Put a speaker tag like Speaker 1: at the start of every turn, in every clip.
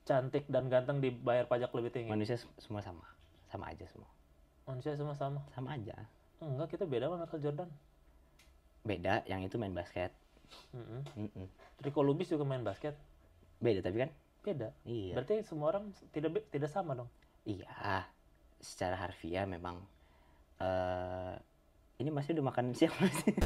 Speaker 1: cantik dan ganteng dibayar pajak lebih tinggi?
Speaker 2: Manusia semua sama aja semua.
Speaker 1: Manusia semua sama?
Speaker 2: Sama aja.
Speaker 1: Enggak, kita beda sama Michael Jordan.
Speaker 2: Beda, yang itu main basket.
Speaker 1: Rico Lubis juga main basket.
Speaker 2: Beda tapi kan?
Speaker 1: Beda.
Speaker 2: Iya.
Speaker 1: Berarti semua orang tidak sama dong?
Speaker 2: Iya, secara harfiah memang. Ini masih udah makan siang masih.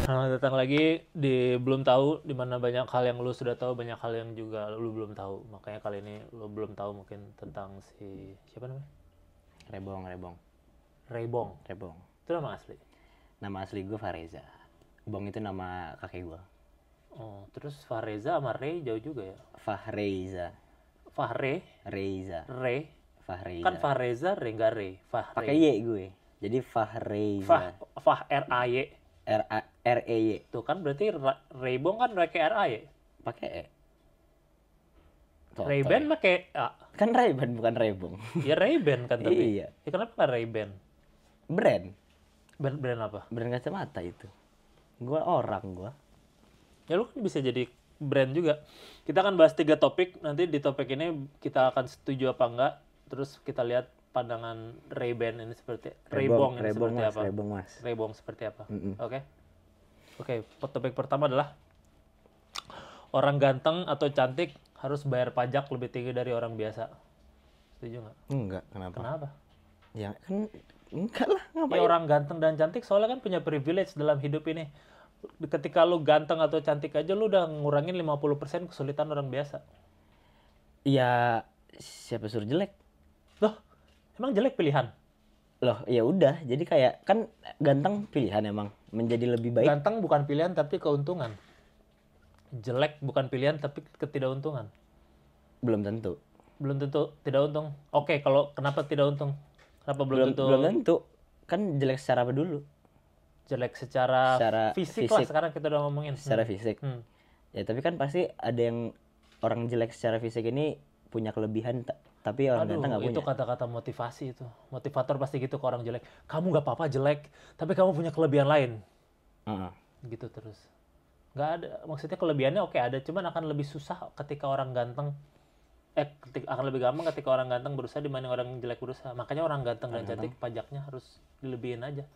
Speaker 1: Selamat datang lagi di Belum Tahu, di mana banyak hal yang lu sudah tahu, banyak hal yang juga lu belum tahu. Makanya kali ini lu belum tahu mungkin tentang si siapa namanya?
Speaker 2: Rebong.
Speaker 1: Rebong. Itu nama asli.
Speaker 2: Nama asli gue Fareza. Bong itu nama kakek gue.
Speaker 1: Oh, terus Fareza sama Ray jauh juga ya?
Speaker 2: Fahreza. Reza.
Speaker 1: Ray.
Speaker 2: Fahreza.
Speaker 1: Kan Fareza, Ray nggak Ray.
Speaker 2: Pakai Y gue. Jadi Fahreza.
Speaker 1: R-A-Y.
Speaker 2: R-E-Y.
Speaker 1: Tuh kan berarti Raybong kan pakai R-A-Y.
Speaker 2: Pakai E.
Speaker 1: Ray-Ban pakai A.
Speaker 2: Kan Ray-Ban bukan Rebong.
Speaker 1: Ya Ray-Ban kan tapi.
Speaker 2: Iya.
Speaker 1: Ya kenapa nggak Ray-Ban?
Speaker 2: Brand
Speaker 1: Brand apa?
Speaker 2: Brand kacamata itu. Gue orang gue.
Speaker 1: Ya lu kan bisa jadi brand juga. Kita akan bahas 3 topik. Nanti di topik ini kita akan setuju apa enggak. Terus kita lihat pandangan Ray-Ban ini seperti Raybong ini seperti apa. Raybong seperti apa. Oke, topik pertama adalah orang ganteng atau cantik harus bayar pajak lebih tinggi dari orang biasa. Setuju nggak?
Speaker 2: Enggak, kenapa? Ya kan enggak lah, ngapain?
Speaker 1: Ya orang ganteng dan cantik soalnya kan punya privilege dalam hidup ini. Ketika lu ganteng atau cantik aja lu udah ngurangin 50% kesulitan orang biasa.
Speaker 2: Ya siapa suruh jelek?
Speaker 1: Loh, emang jelek pilihan?
Speaker 2: Loh, ya udah. Jadi kayak kan ganteng pilihan emang menjadi lebih baik.
Speaker 1: Ganteng bukan pilihan tapi keuntungan. Jelek bukan pilihan tapi ketidakuntungan.
Speaker 2: Belum tentu
Speaker 1: tidak untung. Oke, kalau kenapa tidak untung? Kenapa belum tentu?
Speaker 2: Belum tentu. Kan jelek secara apa dulu?
Speaker 1: Jelek secara fisik lah sekarang kita udah ngomongin.
Speaker 2: Secara fisik. Ya tapi kan pasti ada yang orang jelek secara fisik ini punya kelebihan tapi orang ganteng nggak punya.
Speaker 1: Itu kata-kata motivasi itu. Motivator pasti gitu ke orang jelek. Kamu nggak apa-apa jelek, tapi kamu punya kelebihan lain. Gitu terus. Nggak ada. Maksudnya kelebihannya oke ada, cuman akan lebih susah ketika orang ganteng. Akan lebih gampang ketika orang ganteng berusaha dibanding orang jelek berusaha. Makanya orang ganteng dan cantik pajaknya harus dilebihin aja.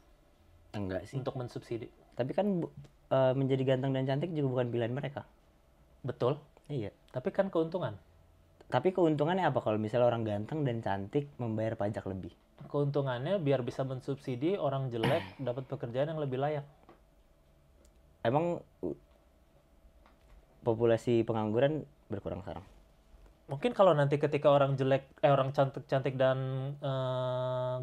Speaker 2: Enggak sih.
Speaker 1: Untuk mensubsidi.
Speaker 2: Tapi kan menjadi ganteng dan cantik juga bukan pilihan mereka.
Speaker 1: Betul.
Speaker 2: Iya.
Speaker 1: Tapi kan keuntungan.
Speaker 2: Tapi keuntungannya apa kalau misalnya orang ganteng dan cantik membayar pajak lebih?
Speaker 1: Keuntungannya biar bisa mensubsidi orang jelek dapat pekerjaan yang lebih layak.
Speaker 2: Emang populasi pengangguran berkurang sekarang?
Speaker 1: Mungkin kalau nanti ketika orang jelek, orang cantik dan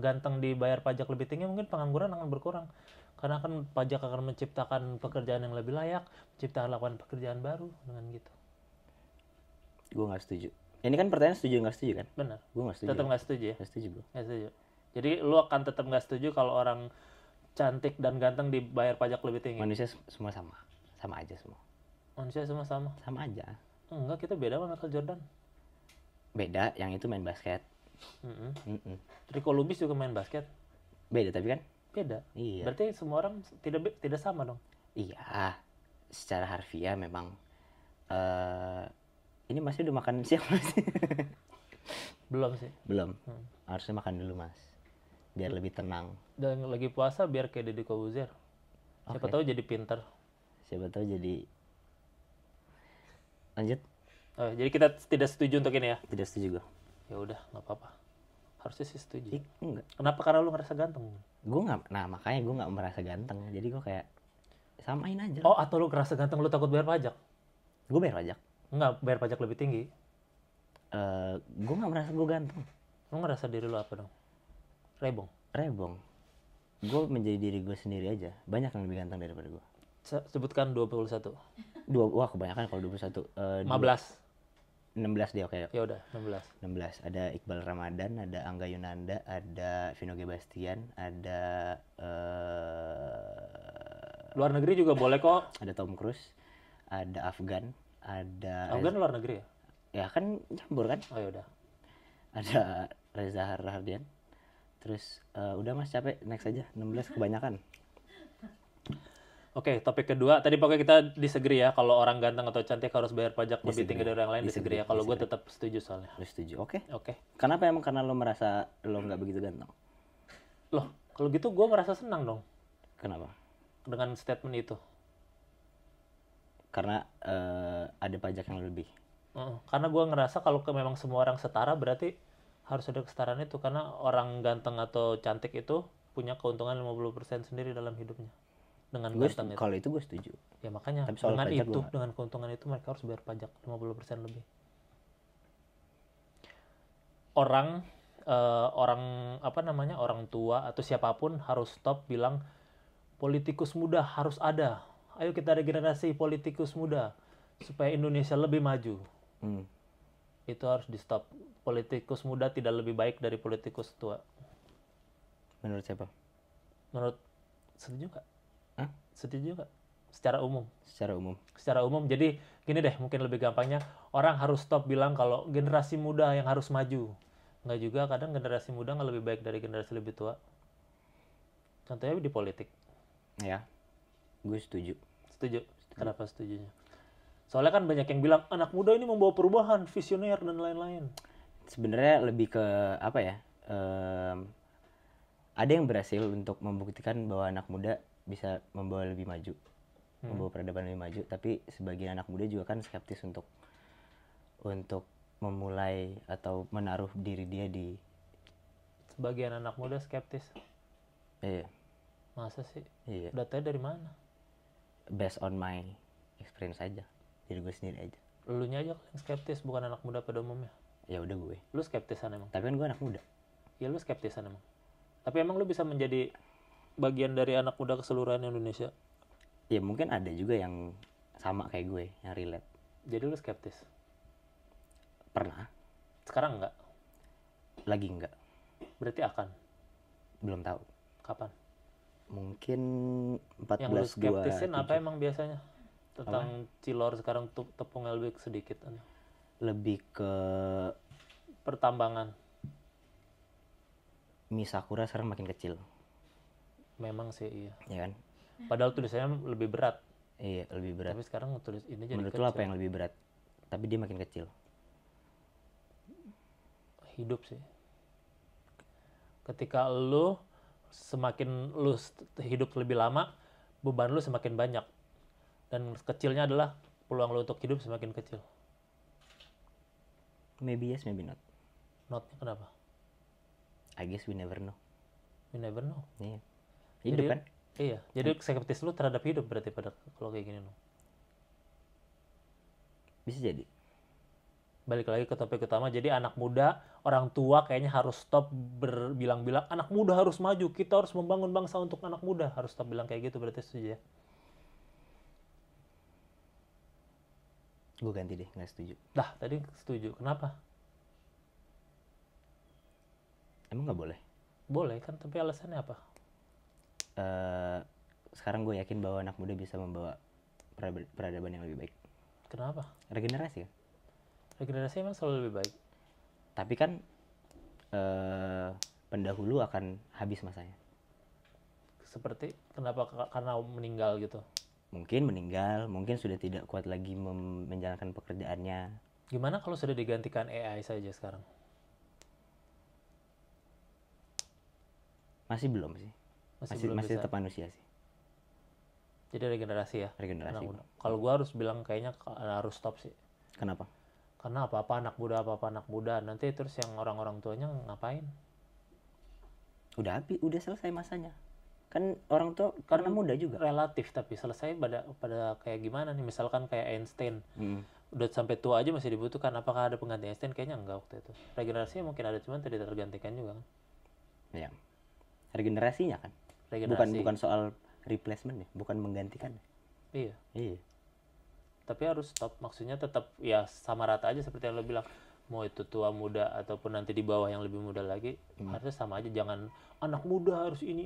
Speaker 1: ganteng dibayar pajak lebih tinggi, mungkin pengangguran akan berkurang. Karena kan pajak akan menciptakan pekerjaan yang lebih layak, menciptakan lapangan pekerjaan baru dengan gitu.
Speaker 2: Gue nggak setuju. Ini kan pertanyaan setuju nggak setuju kan?
Speaker 1: Benar.
Speaker 2: Gue nggak setuju.
Speaker 1: Tetap nggak setuju ya?
Speaker 2: Nggak setuju gue.
Speaker 1: Nggak setuju. Jadi lu akan tetap nggak setuju kalau orang cantik dan ganteng dibayar pajak lebih tinggi?
Speaker 2: Manusia semua sama aja semua.
Speaker 1: Manusia semua sama?
Speaker 2: Sama aja.
Speaker 1: Enggak, kita beda sama Michael Jordan.
Speaker 2: Beda, yang itu main basket.
Speaker 1: Rico Lubis juga main basket.
Speaker 2: Beda tapi kan?
Speaker 1: Beda.
Speaker 2: Iya.
Speaker 1: Berarti semua orang tidak sama dong?
Speaker 2: Iya, secara harfiah memang. Ini masih udah makan siang masih?
Speaker 1: Belum sih.
Speaker 2: Belum. Harusnya makan dulu mas, biar lebih tenang.
Speaker 1: Dan lagi puasa biar kayak Deddy Corbuzier. Siapa tahu jadi pinter.
Speaker 2: Siapa tahu jadi. Lanjut.
Speaker 1: Oh, jadi kita tidak setuju untuk ini ya?
Speaker 2: Tidak setuju gue.
Speaker 1: Ya udah, nggak apa-apa. Harusnya sih setuju.
Speaker 2: Enggak.
Speaker 1: Kenapa? Karena lu ngerasa ganteng.
Speaker 2: Gue nggak. Nah makanya gue nggak merasa ganteng. Jadi gue kayak samain aja.
Speaker 1: Oh, atau lu ngerasa ganteng lu takut bayar pajak?
Speaker 2: Gue bayar pajak.
Speaker 1: Enggak, bayar pajak lebih tinggi.
Speaker 2: Gue nggak merasa gue ganteng.
Speaker 1: Lu ngerasa diri lu apa dong? Rebong.
Speaker 2: Gue menjadi diri gue sendiri aja. Banyak yang lebih ganteng daripada gue.
Speaker 1: Sebutkan 21.
Speaker 2: Wah kebanyakan kalau 21.
Speaker 1: 15.
Speaker 2: 16 deh, oke.
Speaker 1: Ya udah, 16.
Speaker 2: Ada Iqbal Ramadan, ada Angga Yunanda, ada Vino G. Bastian, ada
Speaker 1: luar negeri juga boleh kok.
Speaker 2: Ada Tom Cruise, ada Afgan, ada
Speaker 1: Afgan luar negeri ya?
Speaker 2: Ya kan campur kan?
Speaker 1: Oh ya udah.
Speaker 2: Ada Reza Rahardian. Terus udah Mas, capek, next aja. 16 kebanyakan.
Speaker 1: Oke, topik kedua. Tadi pokoknya kita disagree ya. Kalau orang ganteng atau cantik harus bayar pajak lebih tinggi dari orang lain. Disagree ya. Kalau gue tetap setuju soalnya.
Speaker 2: Lu setuju? Oke.
Speaker 1: Oke.
Speaker 2: Kenapa emang? Karena lo merasa lo nggak begitu ganteng?
Speaker 1: Loh, kalau gitu gue merasa senang dong
Speaker 2: Kenapa?
Speaker 1: dengan statement itu.
Speaker 2: Karena ada pajak yang lebih.
Speaker 1: Karena gue ngerasa kalau memang semua orang setara, berarti harus ada kesetaraan itu. Karena orang ganteng atau cantik itu punya keuntungan 50% sendiri dalam hidupnya. Dengan ganteng itu.
Speaker 2: Kalau itu gue setuju.
Speaker 1: Ya makanya
Speaker 2: Tapi soal
Speaker 1: dengan
Speaker 2: pajak
Speaker 1: itu, dengan keuntungan itu mereka harus bayar pajak 50% lebih. Orang orang tua atau siapapun harus stop bilang politikus muda harus ada. Ayo kita regenerasi politikus muda supaya Indonesia lebih maju. Itu harus di stop. Politikus muda tidak lebih baik dari politikus tua.
Speaker 2: Menurut siapa?
Speaker 1: Menurut setuju nggak?
Speaker 2: Hah?
Speaker 1: Setuju nggak? Secara umum.
Speaker 2: Secara umum.
Speaker 1: Jadi gini deh, mungkin lebih gampangnya orang harus stop bilang kalau generasi muda yang harus maju. Nggak juga, kadang generasi muda nggak lebih baik dari generasi lebih tua. Contohnya di politik.
Speaker 2: Ya, gue setuju.
Speaker 1: Setuju. Kenapa setujunya? Soalnya kan banyak yang bilang anak muda ini membawa perubahan, visioner dan lain-lain.
Speaker 2: Sebenarnya lebih ke apa ya? Ada yang berhasil untuk membuktikan bahwa anak muda bisa membawa lebih maju, membawa peradaban lebih maju. Tapi sebagian anak muda juga kan skeptis untuk memulai atau menaruh diri dia di.
Speaker 1: Sebagian anak muda skeptis.
Speaker 2: Iya.
Speaker 1: Masa sih?
Speaker 2: Iya.
Speaker 1: Datanya dari mana?
Speaker 2: Based on my experience aja, jadi gue sendiri aja.
Speaker 1: Elunya aja yang skeptis, bukan anak muda pada umumnya.
Speaker 2: Ya udah gue.
Speaker 1: Lu skeptisan emang?
Speaker 2: Tapi kan gue anak muda.
Speaker 1: Ya lu skeptisan emang. Tapi emang lu bisa menjadi bagian dari anak muda keseluruhan Indonesia?
Speaker 2: Ya mungkin ada juga yang sama kayak gue, yang relate.
Speaker 1: Jadi lu skeptis?
Speaker 2: Pernah.
Speaker 1: Sekarang enggak?
Speaker 2: Lagi enggak.
Speaker 1: Berarti akan?
Speaker 2: Belum tahu.
Speaker 1: Kapan?
Speaker 2: Mungkin 14
Speaker 1: yang lu skeptisin
Speaker 2: 27.
Speaker 1: apa emang biasanya? Tentang Cilor sekarang tepungnya lebih sedikit.
Speaker 2: Lebih ke
Speaker 1: pertambangan.
Speaker 2: mie Sakura sekarang makin kecil.
Speaker 1: Memang sih iya.
Speaker 2: Ya kan?
Speaker 1: Padahal tulisannya lebih berat.
Speaker 2: Iya, lebih berat.
Speaker 1: Tapi sekarang tulis ini jadi
Speaker 2: menurut
Speaker 1: kecil.
Speaker 2: lo apa yang lebih berat? Tapi dia makin kecil.
Speaker 1: Hidup sih. Ketika lu semakin lu hidup lebih lama, beban lu semakin banyak. Dan kecilnya adalah peluang lu untuk hidup semakin kecil.
Speaker 2: Maybe yes, maybe not.
Speaker 1: Notnya kenapa?
Speaker 2: I guess we never know.
Speaker 1: You never know.
Speaker 2: Iya. Hidup
Speaker 1: Jadi,
Speaker 2: kan?
Speaker 1: Iya. Jadi skeptis lu terhadap hidup berarti pada kalau kayak gini lo.
Speaker 2: Bisa jadi.
Speaker 1: Balik lagi ke topik utama. Jadi anak muda, orang tua kayaknya harus stop berbilang-bilang anak muda harus maju. Kita harus membangun bangsa untuk anak muda. Harus stop bilang kayak gitu, berarti setuju ya?
Speaker 2: Gue ganti deh, nggak setuju.
Speaker 1: Dah, tadi setuju. Kenapa?
Speaker 2: Emang nggak boleh?
Speaker 1: Boleh kan, tapi alasannya apa?
Speaker 2: Sekarang gue yakin bahwa anak muda bisa membawa peradaban yang lebih baik.
Speaker 1: Kenapa?
Speaker 2: Regenerasi kan?
Speaker 1: Regenerasi emang selalu lebih baik.
Speaker 2: Tapi kan pendahulu akan habis masanya.
Speaker 1: Seperti kenapa? Karena meninggal gitu.
Speaker 2: Mungkin meninggal, mungkin sudah tidak kuat lagi menjalankan pekerjaannya.
Speaker 1: Gimana kalau sudah digantikan AI saja sekarang?
Speaker 2: Masih belum sih. Masih tetap manusia sih.
Speaker 1: Jadi regenerasi ya?
Speaker 2: Regenerasi.
Speaker 1: Kalau gue harus bilang kayaknya harus stop sih.
Speaker 2: Kenapa?
Speaker 1: Karena apa-apa anak muda. Nanti terus yang orang-orang tuanya ngapain?
Speaker 2: Udah selesai masanya. Kan orang tua karena muda juga.
Speaker 1: Relatif, tapi selesai pada kayak gimana nih? Misalkan kayak Einstein. Udah sampai tua aja masih dibutuhkan. Apakah ada pengganti Einstein? Kayaknya enggak waktu itu. Regenerasinya mungkin ada, cuman tidak tergantikan juga kan?
Speaker 2: Ya. Regenerasinya kan? Bukan soal replacement ya, bukan menggantikan.
Speaker 1: Iya.
Speaker 2: Iya.
Speaker 1: Tapi harus stop, maksudnya tetap ya sama rata aja seperti yang lo bilang. Mau itu tua muda ataupun nanti di bawah yang lebih muda lagi, harusnya sama aja. Jangan anak muda harus ini.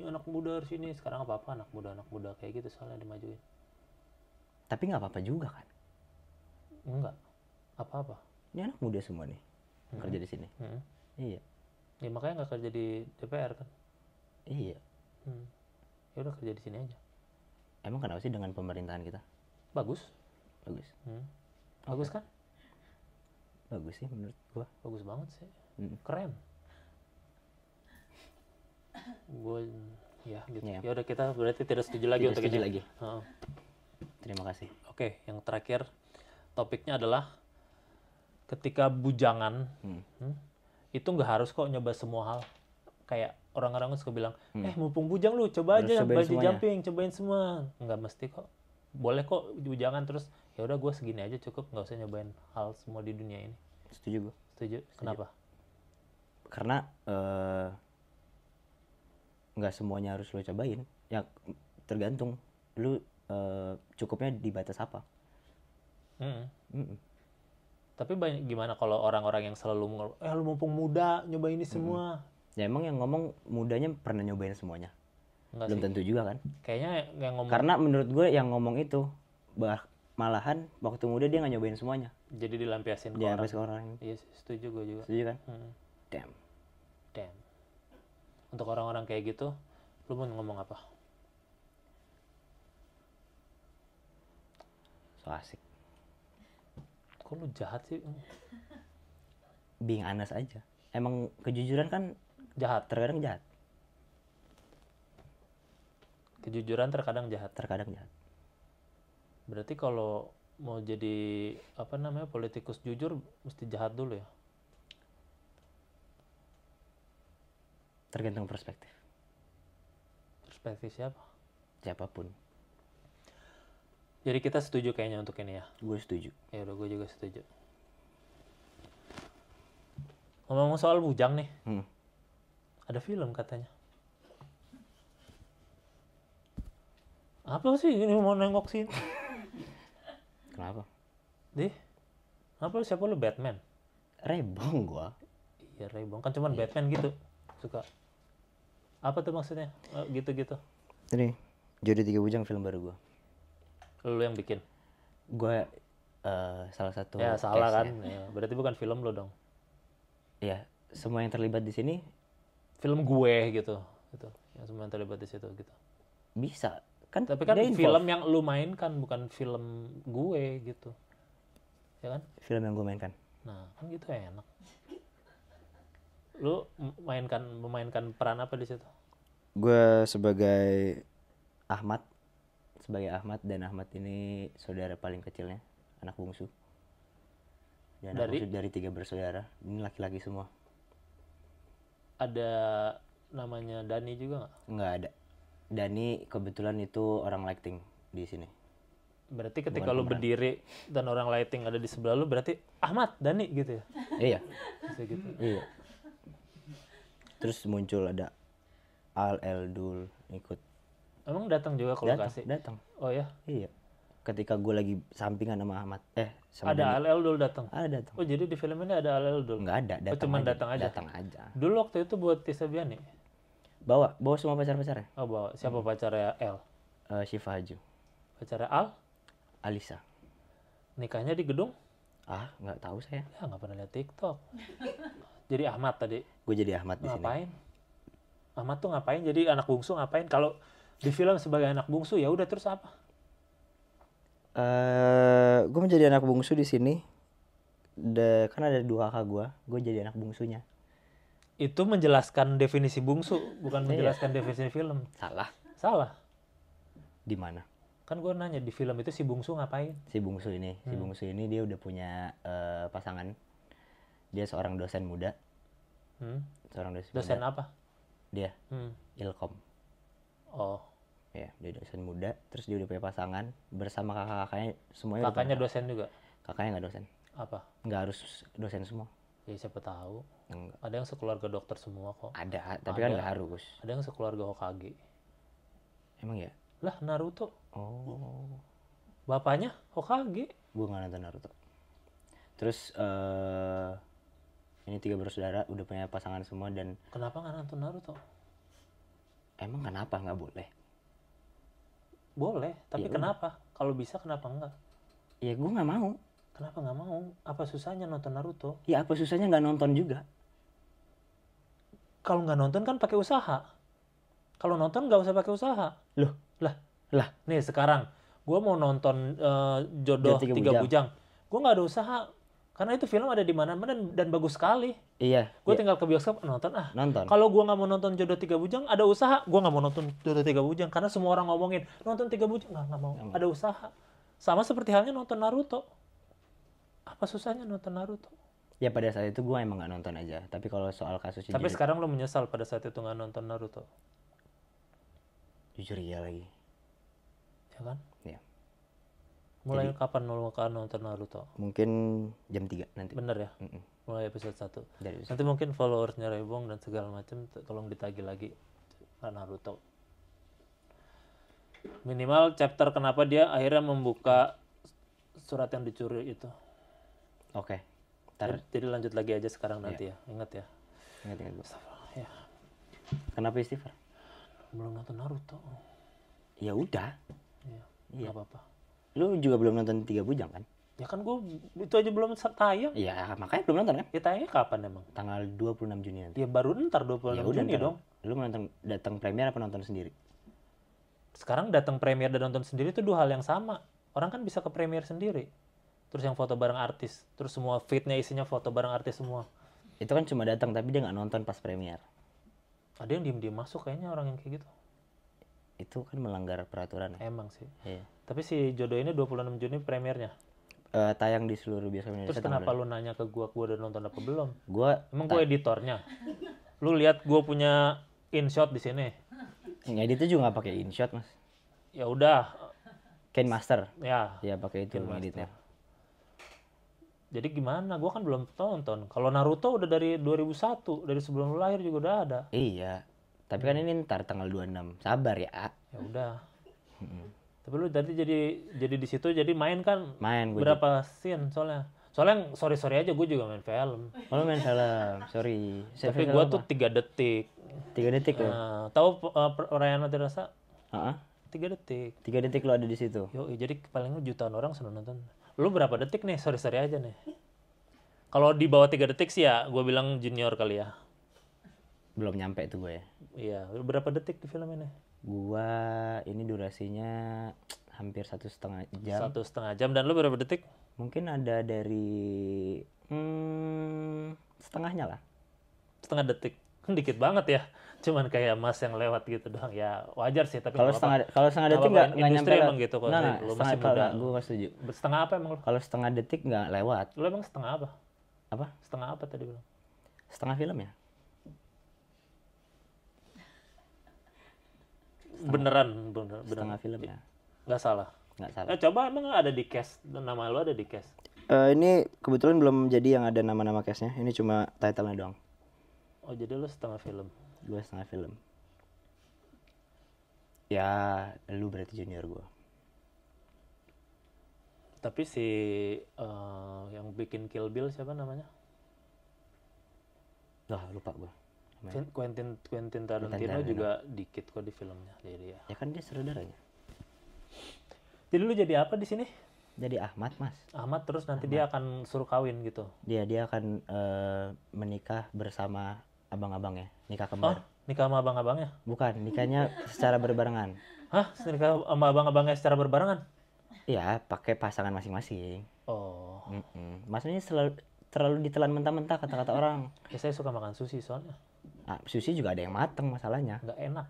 Speaker 1: Sekarang apa-apa anak muda kayak gitu soalnya dimajuin.
Speaker 2: Tapi nggak apa-apa juga kan?
Speaker 1: Enggak. Apa-apa.
Speaker 2: Ini anak muda semua nih kerja di sini. Iya.
Speaker 1: Ya makanya nggak kerja di DPR kan.
Speaker 2: Iya.
Speaker 1: Ya udah kerja di sini aja.
Speaker 2: Emang kenapa sih dengan pemerintahan kita?
Speaker 1: Bagus. Bagus kan?
Speaker 2: Bagus sih menurut gua.
Speaker 1: Bagus banget sih. Keren. Gue ya gitu.
Speaker 2: Iya.
Speaker 1: Ya udah, kita berarti tidak setuju lagi
Speaker 2: Tidak
Speaker 1: untuk
Speaker 2: setuju
Speaker 1: ini.
Speaker 2: lagi.
Speaker 1: Heeh.
Speaker 2: Terima kasih.
Speaker 1: Oke, yang terakhir topiknya adalah ketika bujangan, itu nggak harus kok nyoba semua hal. Kayak orang-orang suka bilang, mumpung bujang lu coba
Speaker 2: Harus
Speaker 1: aja
Speaker 2: cobain
Speaker 1: bungee
Speaker 2: semuanya.
Speaker 1: jumping, cobain semua. Nggak mesti kok. Boleh kok bujangan terus. Ya udah, gue segini aja cukup, nggak usah nyobain hal semua di dunia ini.
Speaker 2: Setuju gua.
Speaker 1: Setuju? Kenapa?
Speaker 2: Karena nggak semuanya harus lo cobain. Ya tergantung lu cukupnya di batas apa.
Speaker 1: Tapi gimana kalau orang-orang yang selalu lu mumpung muda nyoba ini semua?
Speaker 2: Ya emang yang ngomong mudanya pernah nyobain semuanya.
Speaker 1: Enggak
Speaker 2: Belum
Speaker 1: sih.
Speaker 2: tentu juga kan.
Speaker 1: Kayaknya yang ngomong
Speaker 2: Karena menurut gue yang ngomong itu malahan waktu muda dia nggak nyobain semuanya.
Speaker 1: jadi dilampiasin ke
Speaker 2: Dia
Speaker 1: orang.
Speaker 2: sampai sekarang.
Speaker 1: Iya sih, setuju gue juga.
Speaker 2: Setuju kan? Damn.
Speaker 1: Damn. Untuk orang-orang kayak gitu, lu mau ngomong apa?
Speaker 2: So asik.
Speaker 1: Kok lu jahat sih?
Speaker 2: Being honest aja. Emang kejujuran kan
Speaker 1: Jahat.
Speaker 2: terkadang jahat.
Speaker 1: Kejujuran terkadang jahat.
Speaker 2: Terkadang jahat.
Speaker 1: Berarti kalau mau jadi politikus jujur mesti jahat dulu ya?
Speaker 2: Tergantung perspektif.
Speaker 1: Perspektif siapa?
Speaker 2: Siapapun.
Speaker 1: Jadi kita setuju kayaknya untuk ini ya.
Speaker 2: Gue setuju.
Speaker 1: Ya udah, gue juga setuju. Ngomong soal bujang nih. Ada film katanya. Apa sih ini mau nengok sini?
Speaker 2: Kenapa?
Speaker 1: Siapa lu, Batman?
Speaker 2: Rebong gua.
Speaker 1: Iya, Rebong kan cuman Batman gitu. Suka. Apa tuh maksudnya? Gitu-gitu.
Speaker 2: Ini Jodi 3 Bujang film baru gua.
Speaker 1: Lu yang bikin.
Speaker 2: Gue salah satu.
Speaker 1: Ya salah kan.
Speaker 2: case-nya.
Speaker 1: Ya, berarti bukan film lu dong.
Speaker 2: Iya, semua yang terlibat di sini
Speaker 1: Film gue gitu. Yang semua yang terlibat di situ gitu.
Speaker 2: bisa kan.
Speaker 1: Tapi kan
Speaker 2: dia involve.
Speaker 1: film yang lu mainkan bukan film gue gitu. Ya kan?
Speaker 2: Film yang gue mainkan.
Speaker 1: Nah, kan gitu enak. Lu memainkan peran apa di situ?
Speaker 2: Gue sebagai Ahmad. Dan Ahmad ini saudara paling kecilnya, anak bungsu. Dan anak bungsu dari 3 bersaudara. Ini laki-laki semua.
Speaker 1: Ada namanya Dani juga nggak?
Speaker 2: Nggak ada. Dani kebetulan itu orang lighting di sini.
Speaker 1: Berarti ketika lu berdiri dan orang lighting ada di sebelah lu, berarti Ahmad, Dani gitu ya?
Speaker 2: Iya.
Speaker 1: Bisa gitu.
Speaker 2: Iya. Terus muncul ada Al Eldul ikut.
Speaker 1: Emang datang juga ke lokasi?
Speaker 2: Datang.
Speaker 1: Oh ya?
Speaker 2: Iya. Ketika gue lagi sampingan sama Ahmad. Sama
Speaker 1: Ada
Speaker 2: Dani.
Speaker 1: Al dulu datang.
Speaker 2: Ada datang.
Speaker 1: Oh, jadi di film ini ada Al dulu?
Speaker 2: Nggak ada.
Speaker 1: Datang aja.
Speaker 2: Datang aja.
Speaker 1: Dulu waktu itu buat Tisa Biani?
Speaker 2: Bawa semua pacar-pacarnya.
Speaker 1: Oh, bawa. Siapa pacarnya El?
Speaker 2: Syifa Haju.
Speaker 1: Pacarnya Al?
Speaker 2: Alisa.
Speaker 1: Nikahnya di gedung?
Speaker 2: Nggak tahu saya.
Speaker 1: Ya, nggak pernah lihat TikTok. Jadi Ahmad tadi.
Speaker 2: Gue jadi Ahmad di sini.
Speaker 1: Ngapain? Ahmad tuh ngapain? Jadi anak bungsu ngapain? Kalau di film sebagai anak bungsu ya udah, terus apa?
Speaker 2: Gue menjadi anak bungsu di sini. Kan ada 2 kakak gue. Gue jadi anak bungsunya.
Speaker 1: Itu menjelaskan definisi bungsu, bukan menjelaskan definisi film.
Speaker 2: Salah. Di mana?
Speaker 1: Kan gue nanya di film itu si bungsu ngapain?
Speaker 2: Si bungsu ini dia udah punya pasangan. Dia seorang dosen muda.
Speaker 1: Dosen apa?
Speaker 2: Dia Ilkom.
Speaker 1: Oh.
Speaker 2: Ya, dia dosen muda. Terus dia udah punya pasangan bersama kakak-kakaknya semuanya.
Speaker 1: Kakaknya dosen juga?
Speaker 2: Kakaknya nggak dosen.
Speaker 1: Apa?
Speaker 2: Nggak harus dosen semua.
Speaker 1: Ya siapa tahu.
Speaker 2: Enggak.
Speaker 1: Ada yang sekeluarga dokter semua kok.
Speaker 2: Ada, tapi kan nggak harus.
Speaker 1: Ada yang sekeluarga Hokage.
Speaker 2: Emang ya?
Speaker 1: Lah, Naruto.
Speaker 2: Oh.
Speaker 1: Bapaknya Hokage.
Speaker 2: Gue nggak nonton Naruto. Terus ini 3 bersaudara udah punya pasangan semua. Dan
Speaker 1: kenapa nggak nonton Naruto?
Speaker 2: Emang kenapa nggak boleh?
Speaker 1: Boleh, tapi kenapa? Kalau bisa kenapa enggak?
Speaker 2: Ya gue nggak mau.
Speaker 1: Kenapa nggak mau? Apa susahnya nonton Naruto?
Speaker 2: Ya apa susahnya nggak nonton juga?
Speaker 1: kalau nggak nonton kan pakai usaha. Kalau nonton nggak usah pakai usaha.
Speaker 2: Loh,
Speaker 1: Lah, nih sekarang gue mau nonton Jodoh Tiga Bujang. Gue nggak ada usaha. Karena itu film ada di mana-mana dan bagus sekali.
Speaker 2: Iya.
Speaker 1: Gue tinggal ke bioskop nonton.
Speaker 2: Nonton.
Speaker 1: Kalau gue nggak mau nonton Jodoh Tiga Bujang, ada usaha. Gue nggak mau nonton Jodoh Tiga Bujang karena semua orang ngomongin nonton Tiga Bujang, nggak mau. Ada usaha. Sama seperti halnya nonton Naruto. Apa susahnya nonton Naruto?
Speaker 2: Ya pada saat itu gue emang nggak nonton aja. Tapi kalau soal kasusnya.
Speaker 1: Tapi sekarang lo menyesal pada saat itu nggak nonton Naruto.
Speaker 2: Jujur iya lagi.
Speaker 1: Ya kan?
Speaker 2: Iya.
Speaker 1: Mulai kapan lo akan nonton Naruto?
Speaker 2: Mungkin jam 3 nanti.
Speaker 1: Bener ya? Mulai episode 1.
Speaker 2: Dari
Speaker 1: Nanti mungkin followersnya Rebong dan segala macam tolong ditagih lagi Naruto. Minimal chapter kenapa dia akhirnya membuka surat yang dicuri itu.
Speaker 2: Oke.
Speaker 1: Jadi lanjut lagi aja sekarang nanti ya. Ingat ya.
Speaker 2: Ingat gue.
Speaker 1: Ya.
Speaker 2: Kenapa istighfar?
Speaker 1: Belum nonton Naruto.
Speaker 2: Ya udah.
Speaker 1: Iya. Gak apa-apa.
Speaker 2: Lu juga belum nonton Tiga Bujang kan?
Speaker 1: Ya kan gue itu aja belum tayang.
Speaker 2: Iya, makanya belum nonton kan?
Speaker 1: Ya tayangnya kapan emang?
Speaker 2: Tanggal 26 Juni nanti.
Speaker 1: Ya baru ntar 26
Speaker 2: Ya udah,
Speaker 1: Juni dong.
Speaker 2: Lu mau datang premier apa nonton sendiri?
Speaker 1: Sekarang datang premier dan nonton sendiri itu dua hal yang sama. Orang kan bisa ke premier sendiri. Terus yang foto bareng artis. Terus semua feed-nya isinya foto bareng artis semua.
Speaker 2: Itu kan cuma datang tapi dia nggak nonton pas premier.
Speaker 1: Ada yang diem-diem masuk kayaknya orang yang kayak gitu.
Speaker 2: Itu kan melanggar peraturan.
Speaker 1: Emang sih.
Speaker 2: Iya.
Speaker 1: Tapi si Jodoh ini 26 Juni premiernya.
Speaker 2: Tayang di seluruh bioskop Indonesia.
Speaker 1: Terus kenapa lu nanya ke gua udah nonton apa belum? Emang
Speaker 2: Gua
Speaker 1: gua editornya. Lu lihat gua punya InShot di sini.
Speaker 2: ngedit itu juga nggak pakai InShot, Mas.
Speaker 1: Ya udah.
Speaker 2: KineMaster.
Speaker 1: Ya.
Speaker 2: Ya pakai itu ngeditnya.
Speaker 1: Jadi gimana? Gua kan belum tonton. Kalau Naruto udah dari 2001, dari sebelum lu lahir juga udah ada.
Speaker 2: Iya. Tapi kan ini ntar tanggal 26. Sabar ya.
Speaker 1: Ya udah. Tapi lu tadi jadi di situ jadi main kan?
Speaker 2: Main gue.
Speaker 1: Berapa scene soalnya? Soalnya sorry aja gue juga main film.
Speaker 2: Oh, main film. Sorry.
Speaker 1: Tapi gue tuh 3 detik.
Speaker 2: 3 detik lo.
Speaker 1: Tahu perayaan mati rasa? 3 detik.
Speaker 2: 3 detik lo ada di situ.
Speaker 1: Yo, jadi paling jutaan orang sudah nonton. Lu berapa detik nih? Sorry aja nih. Kalau di bawah 3 detik sih ya, gue bilang junior kali ya.
Speaker 2: Belum nyampe tuh gue ya.
Speaker 1: Iya, berapa detik di film ini?
Speaker 2: Gua ini durasinya hampir 1,5 jam.
Speaker 1: 1,5 jam. Dan lu berapa detik?
Speaker 2: Mungkin ada dari setengahnya lah.
Speaker 1: Setengah detik. Dikit banget ya. Cuman kayak Mas yang lewat gitu doang. Ya wajar sih. Tapi
Speaker 2: kalau setengah detik nggak nyampe
Speaker 1: emang gitu kok. Lu masih muda.
Speaker 2: Gue nggak setuju.
Speaker 1: Setengah apa emang lu?
Speaker 2: Kalau setengah detik nggak lewat.
Speaker 1: Lu emang setengah apa?
Speaker 2: Apa?
Speaker 1: Setengah apa tadi bilang?
Speaker 2: Setengah film ya?
Speaker 1: Beneran.
Speaker 2: Setengah film ya?
Speaker 1: Nggak salah.
Speaker 2: Nggak salah.
Speaker 1: Coba emang ada di cast, nama lu ada di cast?
Speaker 2: Ini kebetulan belum jadi yang ada nama-nama castnya. Ini cuma title-nya doang.
Speaker 1: Oh jadi lu setengah film?
Speaker 2: Gue setengah film. Ya lu berarti junior gue.
Speaker 1: Tapi si yang bikin Kill Bill siapa namanya?
Speaker 2: Wah lupa gue.
Speaker 1: Quentin Tarantino juga dikit kok di filmnya. Jadi ya.
Speaker 2: Ya kan dia saudaranya.
Speaker 1: Jadi lu jadi apa di sini?
Speaker 2: Jadi Ahmad, Mas.
Speaker 1: Ahmad terus nanti dia akan suruh kawin gitu.
Speaker 2: Dia akan menikah bersama abang-abangnya, nikah kembar.
Speaker 1: Nikah sama abang-abangnya?
Speaker 2: Bukan, nikahnya secara berbarengan.
Speaker 1: Hah? Nikah sama abang-abangnya secara berbarengan?
Speaker 2: Iya, pakai pasangan masing-masing.
Speaker 1: Oh.
Speaker 2: Maksudnya terlalu ditelan mentah-mentah kata-kata orang.
Speaker 1: Ya saya suka makan sushi soalnya.
Speaker 2: Sushi juga ada yang mateng masalahnya.
Speaker 1: Nggak enak.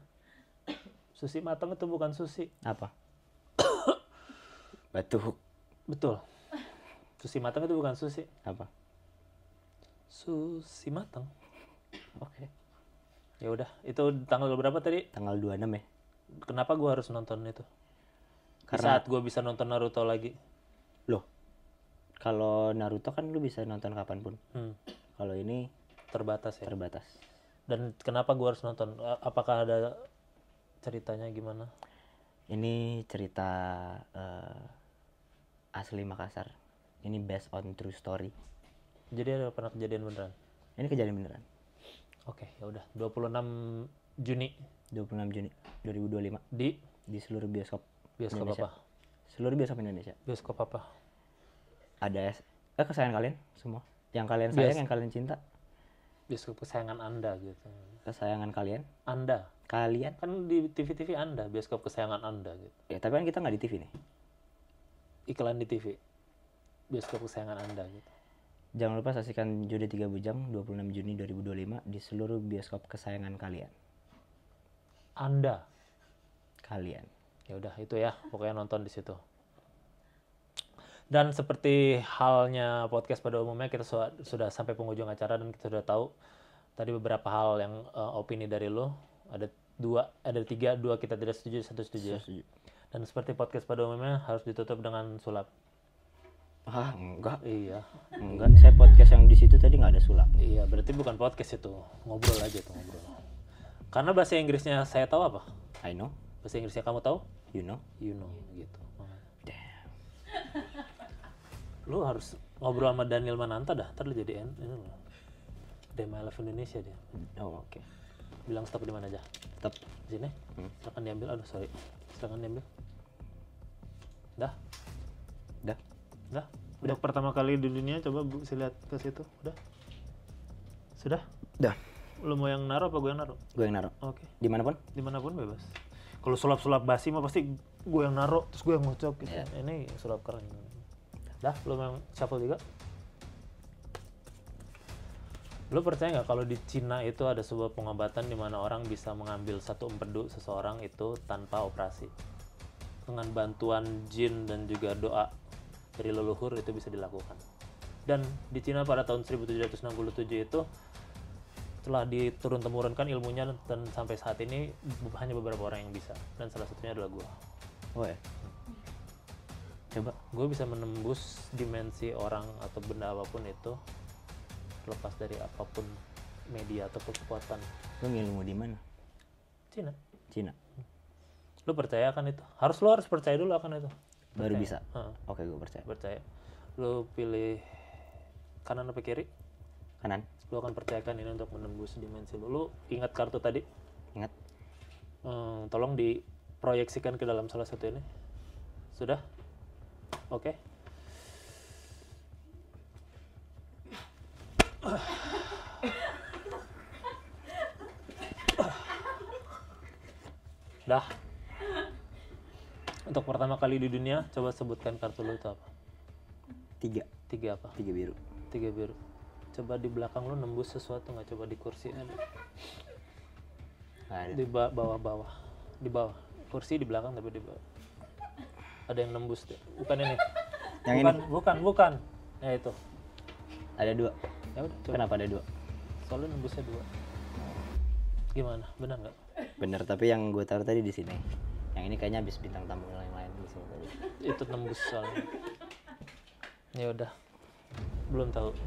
Speaker 1: Sushi mateng itu bukan sushi.
Speaker 2: Apa? Batuk.
Speaker 1: Betul. Sushi mateng itu bukan sushi.
Speaker 2: Apa?
Speaker 1: Sushi mateng.
Speaker 2: Oke.
Speaker 1: Ya udah, itu tanggal berapa tadi?
Speaker 2: Tanggal 26 ya.
Speaker 1: Kenapa gua harus nonton itu?
Speaker 2: Karena
Speaker 1: saat gua bisa nonton Naruto lagi.
Speaker 2: Loh. Kalau Naruto kan lu bisa nonton kapanpun. Kalau ini
Speaker 1: terbatas ya.
Speaker 2: Terbatas.
Speaker 1: Dan kenapa gua harus nonton? Apakah ada ceritanya gimana?
Speaker 2: Ini cerita asli Makassar. Ini based on true story.
Speaker 1: Jadi ada pernah kejadian beneran?
Speaker 2: Ini kejadian beneran.
Speaker 1: Oke, ya udah. 26 Juni
Speaker 2: 2025 di seluruh bioskop
Speaker 1: Indonesia. Apa?
Speaker 2: Seluruh bioskop Indonesia.
Speaker 1: Bioskop apa?
Speaker 2: Ada kesayangan kalian semua. Yang kalian sayang, yang kalian cinta.
Speaker 1: Bioskop kesayangan Anda gitu.
Speaker 2: Kesayangan kalian?
Speaker 1: Anda.
Speaker 2: Kalian?
Speaker 1: Kan di TV-TV Anda, bioskop kesayangan Anda gitu.
Speaker 2: Ya, tapi kan kita nggak di TV nih.
Speaker 1: Iklan di TV. Bioskop kesayangan Anda gitu.
Speaker 2: Jangan lupa saksikan Jode 3 Bujang 26 Juni 2025 di seluruh bioskop kesayangan kalian.
Speaker 1: Anda.
Speaker 2: Kalian.
Speaker 1: Ya udah itu ya, pokoknya nonton di situ. Dan seperti halnya podcast pada umumnya, kita sudah sampai penghujung acara dan kita sudah tahu tadi beberapa hal yang opini dari lo. Ada 3, 2 kita tidak setuju, 1 setuju.
Speaker 2: Setuju.
Speaker 1: Dan seperti podcast pada umumnya harus ditutup dengan sulap.
Speaker 2: Ah, enggak.
Speaker 1: Iya.
Speaker 2: Enggak, saya podcast yang di situ tadi nggak ada sulap.
Speaker 1: Iya, berarti bukan podcast itu. Ngobrol aja tuh, ngobrol. Karena bahasa Inggrisnya saya tahu apa?
Speaker 2: I know.
Speaker 1: Bahasa Inggrisnya kamu tahu?
Speaker 2: You know.
Speaker 1: You know, gitu.
Speaker 2: Damn.
Speaker 1: Lu harus ngobrol sama Daniel Mananta dah, ntar lu jadi ini loh. DMLF Indonesia dia.
Speaker 2: Oh, oke.
Speaker 1: Bilang stop di mana aja?
Speaker 2: Stop.
Speaker 1: Di sini? Silakan diambil. Aduh, sorry. Silakan diambil. Dah?
Speaker 2: Dah.
Speaker 1: Dah? Untuk pertama kali di dunia, coba bisa lihat ke situ. Udah? Sudah?
Speaker 2: Dah.
Speaker 1: Lu mau yang naruh apa gue yang naruh?
Speaker 2: Gue yang naruh.
Speaker 1: Oke.
Speaker 2: Dimanapun?
Speaker 1: Dimanapun bebas. Kalau sulap-sulap basi mah pasti gue yang naruh, terus gue yang ngocok gitu.
Speaker 2: Yeah.
Speaker 1: Ini sulap keren. Dah, lu mau yang shuffle juga? Lu percaya nggak kalau di Cina itu ada sebuah pengobatan di mana orang bisa mengambil satu empedu seseorang itu tanpa operasi? Dengan bantuan jin dan juga doa dari leluhur itu bisa dilakukan. Dan di Cina pada tahun 1767 itu telah diturun-temurunkan ilmunya dan sampai saat ini hanya beberapa orang yang bisa. Dan salah satunya adalah gue.
Speaker 2: Oh ya. Coba.
Speaker 1: Gue bisa menembus dimensi orang atau benda apapun itu, terlepas dari apapun media atau kekuatan.
Speaker 2: Lu ngilmu di mana?
Speaker 1: Cina.
Speaker 2: Cina.
Speaker 1: Lu percaya kan itu? Lu harus percaya dulu akan itu.
Speaker 2: Baru
Speaker 1: Percaya.
Speaker 2: bisa.
Speaker 1: Heeh.
Speaker 2: Oke, gue percaya.
Speaker 1: Percaya. Lu pilih kanan atau kiri?
Speaker 2: Kanan.
Speaker 1: Lu akan percayakan ini untuk menembus dimensi lu. Lu ingat kartu tadi?
Speaker 2: Ingat.
Speaker 1: Tolong diproyeksikan ke dalam salah satu ini. Sudah? Oke. Dah. Untuk pertama kali di dunia, coba sebutkan kartu lu itu apa?
Speaker 2: 3.
Speaker 1: 3 apa?
Speaker 2: 3 biru.
Speaker 1: 3 biru. Coba di belakang lu nembus sesuatu nggak? Coba di kursi ada.
Speaker 2: Ada.
Speaker 1: Di bawah. Di bawah. Kursi di belakang tapi di bawah. Ada yang nembus deh. Bukan ini.
Speaker 2: Yang
Speaker 1: bukan. Ya itu.
Speaker 2: Ada 2.
Speaker 1: Ya udah, coba.
Speaker 2: Kenapa ada 2?
Speaker 1: Soalnya nembusnya 2. Gimana? Benar nggak?
Speaker 2: Bener, tapi yang gue taruh tadi di sini. Yang ini kayaknya habis bintang tamu yang lain di sini tadi.
Speaker 1: Itu nembus soalnya. Ya udah. Belum tahu.